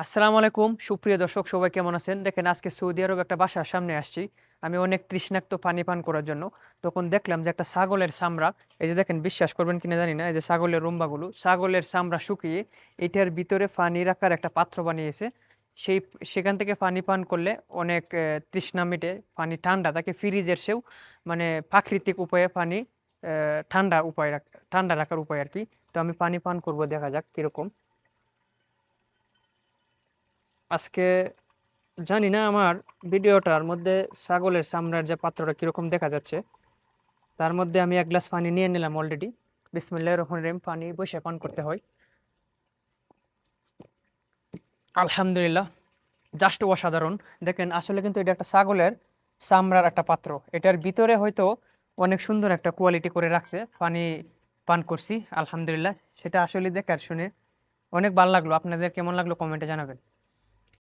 আসসালামু আলাইকুম সুপ্রিয় দর্শক সবাই কেমন আছেন? দেখেন আজকে সৌদি আরব একটা বাসার সামনে আসছি। আমি অনেক তৃষ্ণাক্ত পানি পান করার জন্য। তখন দেখলাম যে একটা ছাগলের চামড়া, এই যে দেখেন বিশ্বাস করবেন কিনা জানি না, এই যে ছাগলের রুম্বাগুলো, ছাগলের চামড়া শুকিয়ে এটার ভিতরে পানি রাখার একটা পাত্র বানিয়েছে। সেই সেখান থেকে পানি পান করলে অনেক তৃষ্ণা মিটে, পানি ঠান্ডা থাকে ফ্রিজের চেয়েও, মানে প্রাকৃতিক উপায়ে পানি ঠান্ডা রাখার উপায় আর কি। তো আমি পানি পান করব, দেখা যাক কিরকম। আজকে জানি না আমার ভিডিওটার মধ্যে ছাগলের চামড়ার যে পাত্রটা কিরকম দেখা যাচ্ছে। তার মধ্যে আমি এক গ্লাস পানি নিয়ে নিলাম অলরেডি। বিসমিল্লাহির রহমানির রহিম, পানি বসে পান করতে হয়। আলহামদুলিল্লাহ, জাস্ট অসাধারণ। দেখেন আসলে কিন্তু এটা একটা ছাগলের চামড়ার একটা পাত্র, এটার ভিতরে হয়তো অনেক সুন্দর একটা কোয়ালিটি করে রাখছে। পানি পান করছি আলহামদুলিল্লাহ, সেটা আসলে দেখার শুনে অনেক ভালো লাগলো। আপনাদের কেমন লাগলো কমেন্টে জানাবেন।